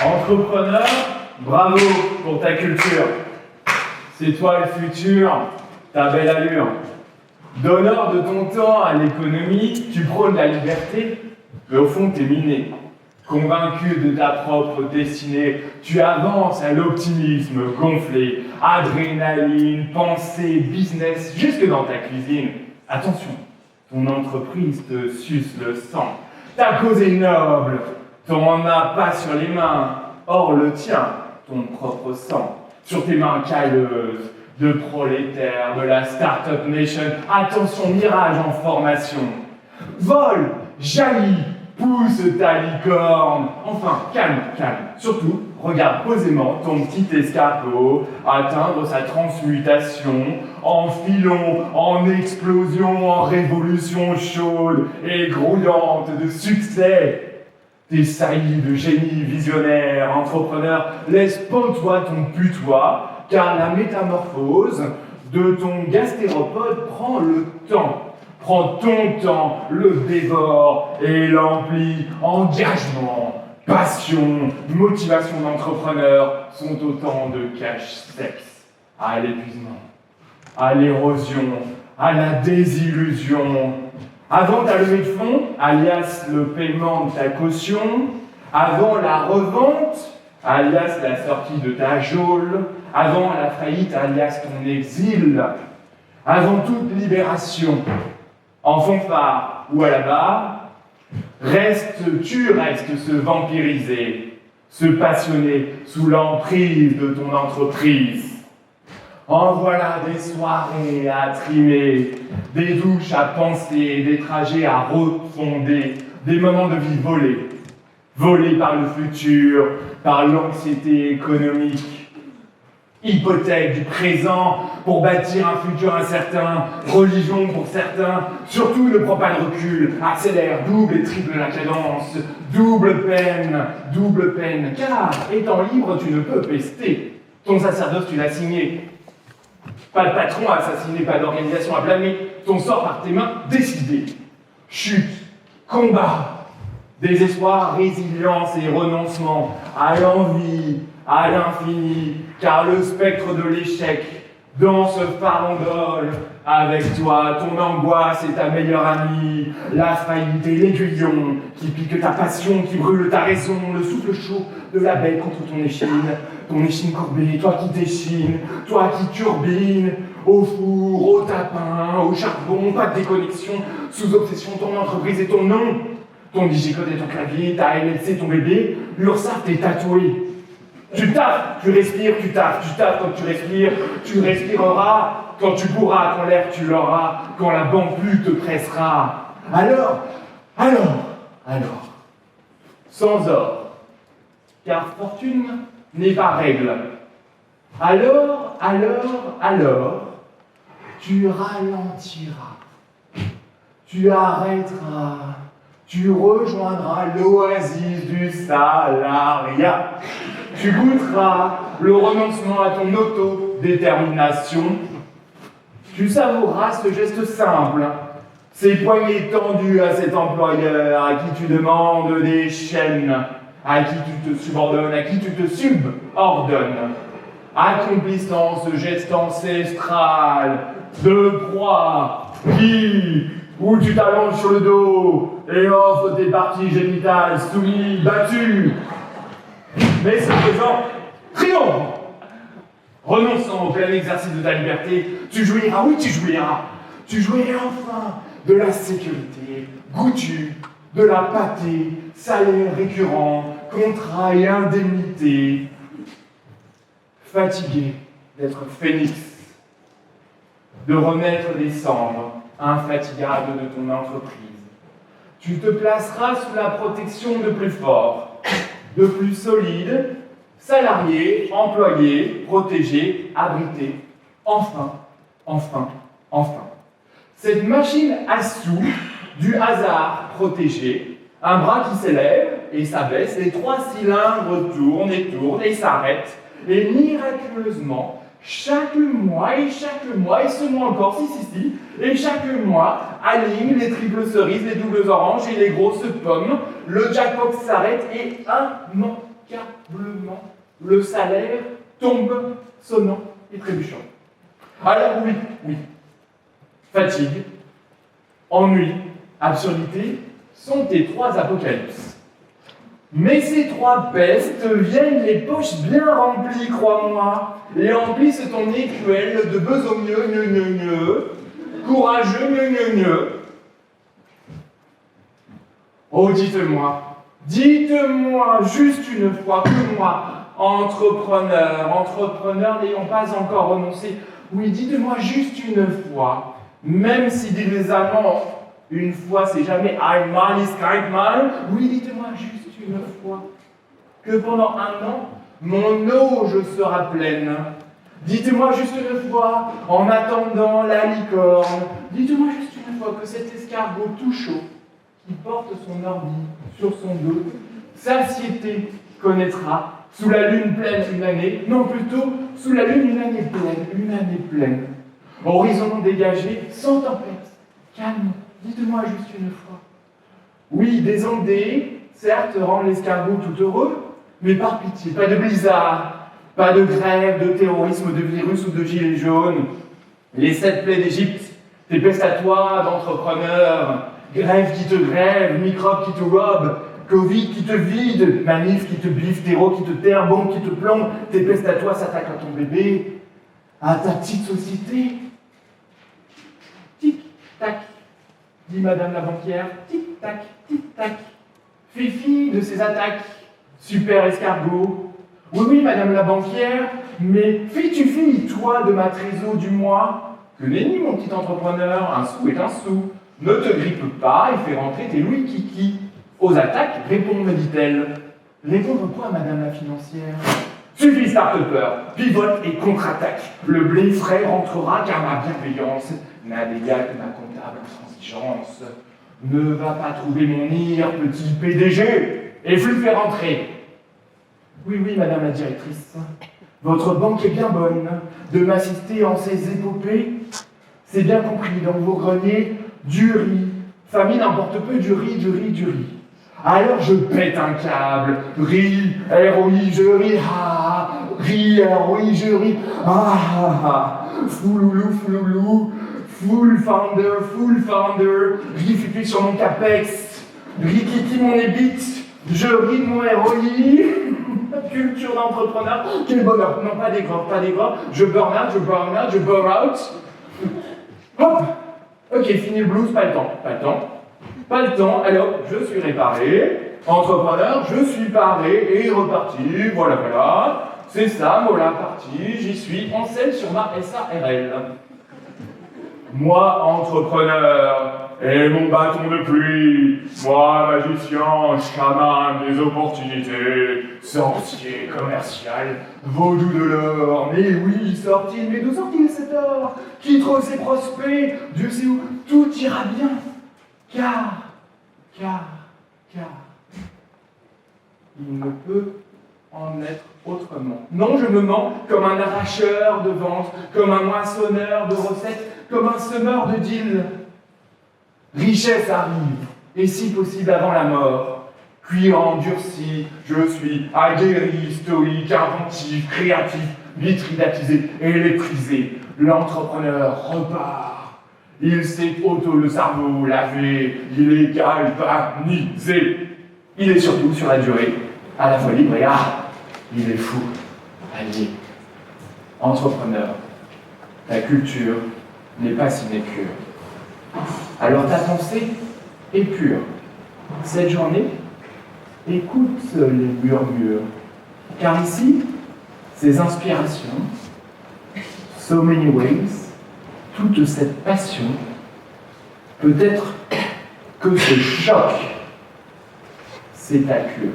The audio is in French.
Entrepreneur, bravo pour ta culture. C'est toi le futur, ta belle allure. Donneur de ton temps à l'économie, tu prônes la liberté, mais au fond t'es miné. Convaincu de ta propre destinée, tu avances à l'optimisme gonflé, adrénaline, pensée, business, jusque dans ta cuisine. Attention, ton entreprise te suce le sang. Ta cause est noble, t'en as pas sur les mains. Or le tien, ton propre sang, sur tes mains cailleuses, de prolétaires, de la Startup Nation. Attention, mirage en formation. Vole, jaillit, pousse ta licorne. Enfin, calme, calme. Surtout, regarde posément ton petit escargot atteindre sa transmutation en filon, en explosion, en révolution chaude et grouillante de succès. Tes saillies de génie visionnaire, entrepreneur, laisse pantois ton putois, car la métamorphose de ton gastéropode prend le temps. Prends ton temps, le dévore et l'emplit. Engagement, passion, motivation d'entrepreneur sont autant de cache-sexe à l'épuisement, à l'érosion, à la désillusion. Avant ta levée de fonds, alias le paiement de ta caution, avant la revente, alias la sortie de ta geôle, avant la faillite, alias ton exil, avant toute libération, en fanfare ou à la barre, tu restes se vampiriser, se passionner sous l'emprise de ton entreprise. En voilà des soirées à trimer, des douches à penser, des trajets à refonder, des moments de vie volés. Volés par le futur, par l'anxiété économique. Hypothèque du présent pour bâtir un futur incertain, religion pour certains. Surtout ne prends pas de recul, accélère, double et triple la cadence, double peine, car étant libre tu ne peux pester. Ton sacerdoce tu l'as signé. Pas de patron à assassiner, pas d'organisation à blâmer, ton sort par tes mains décidé. Chute, combat, désespoir, résilience et renoncement à l'envie, à l'infini, car le spectre de l'échec danse farandole avec toi, ton angoisse est ta meilleure amie, la faillite et l'aiguillon qui pique ta passion, qui brûle ta raison, le souffle chaud de la baie contre ton échine courbée, toi qui déchines, toi qui turbines, au four, au tapin, au charbon, pas de déconnexion, sous obsession, ton entreprise et ton nom, ton digicode et ton clavier, ta MLC, ton bébé, l'URSSAF t'est tatoué. Tu taffes, tu respires, tu taffes quand tu respires, tu respireras quand tu pourras, quand l'air tu l'auras, quand la banque te pressera. Alors, sans or, car fortune n'est pas règle. Alors, tu ralentiras, tu arrêteras, tu rejoindras l'oasis du salariat. Tu goûteras le renoncement à ton autodétermination. Tu savoureras ce geste simple, ces poignées tendues à cet employeur à qui tu demandes des chaînes, à qui tu te subordonnes, à qui tu te subordonnes. Accomplissant ce geste ancestral de proie où tu t'allonges sur le dos et offres tes parties génitales soumises, battues. Mais ce faisant, triomphe. Renonçant au plein exercice de ta liberté, tu jouiras, oui tu jouiras. Tu jouiras enfin de la sécurité, goûtue, de la pâtée, salaire récurrent, contrat et indemnité. Fatigué d'être phénix, de remettre des cendres infatigables de ton entreprise. Tu te placeras sous la protection de plus forts, de plus solides, salariés, employés, protégés, abrités. Enfin. Cette machine à sous du hasard protégé, un bras qui s'élève et s'abaisse, les 3 cylindres tournent et s'arrêtent, et miraculeusement, chaque mois, et ce mois encore, et chaque mois, aligne les triples cerises, les doubles oranges et les grosses pommes, le jackpot s'arrête et un an immanquablement, le salaire tombe sonnant et trébuchant. Alors oui, fatigue, ennui, absurdité sont tes trois apocalypses. Mais ces trois pestes viennent les poches bien remplies, crois-moi, et emplissent ton écuelle de besogneux, courageux, Oh, dites-moi juste une fois que moi, entrepreneur n'ayant pas encore renoncé, oui, dites-moi juste une fois, même si bizarrement, une fois c'est jamais ein Mann ist kein Mann, oui, dites-moi juste une fois que pendant 1 an, mon auge sera pleine. Dites-moi juste une fois, en attendant la licorne, dites-moi juste une fois que cet escargot tout chaud, qui porte son ordi sur son dos, satiété connaîtra, sous la lune pleine une année, non plutôt, sous la lune une année pleine. Horizon dégagé, sans tempête, calme, dites-moi juste une fois. Oui, des ondées, certes, rendent l'escargot tout heureux, mais par pitié, pas de blizzard, pas de grève, de terrorisme, de virus ou de gilets jaunes. Les 7 plaies d'Égypte, tes pestes à toi d'entrepreneur, grève qui te grève, microbe qui te robe, Covid qui te vide, manif qui te biffe, terreau qui te terre, bombe qui te plombe, tes pestes à toi s'attaquent à ton bébé, à ta petite société. Tic-tac, dit Madame la banquière, tic-tac, tic-tac. Fais-fi de ces attaques, super escargot. Oui, Madame la banquière, mais fais-tu fi, toi, de ma trésor du mois? Que nenni, mon petit entrepreneur, un sou est un sou. Ne te grippe pas et fais rentrer tes louis kiki. Aux attaques, réponds, me dit-elle. Répondre quoi, Madame la financière? Suffit, start-upper, pivote et contre-attaque. Le blé frais rentrera car ma bienveillance n'a d'égal que ma comptable intransigeance. Ne va pas trouver mon ire, petit PDG, et flux fait rentrer. Oui, Madame la directrice, votre banque est bien bonne de m'assister en ces épopées. C'est bien compris dans vos greniers, du riz. Famille n'importe peu, du riz. Alors je pète un câble. Riz, ROI, je ris. Ah, riz, ROI, je ris. Ah, fouloulou. Full founder. Riz futé sur mon capex. Rikiki mon ébite. Je ris de mon ROI. Culture d'entrepreneur. Quel bonheur. Non, pas des gros. Je burn out. Hop. Ok, fini le blues, pas le temps, alors je suis réparé, entrepreneur, je suis paré et reparti, voilà, c'est ça, voilà, parti, j'y suis, en selle sur ma SARL. Moi, entrepreneur, et mon bâton de pluie, moi, magicien, chaman des opportunités, sorcier commercial, vaudou de l'or, mais oui, sorti, mais d'où sort-il cet or? Qui trop s'est prospé, Dieu sait où, tout ira bien, car, il ne peut en être autrement. Non, je me mens comme un arracheur de ventes, comme un moissonneur de recettes, comme un semeur de deals. Richesse arrive, et si possible avant la mort. Cuir endurci, je suis aguerri, stoïque, inventif, créatif, vitridatisé, électrisé. L'entrepreneur repart. Il s'est le cerveau lavé, il est galvanisé. Il est surtout sur la durée, à la fois libre et il est fou, allié. Entrepreneur, ta culture n'est pas sinépure. Alors ta pensée est pure. Cette journée, écoute les murmures. Car ici, ces inspirations, so many ways, toute cette passion, peut-être que ce choc, c'est ta cure.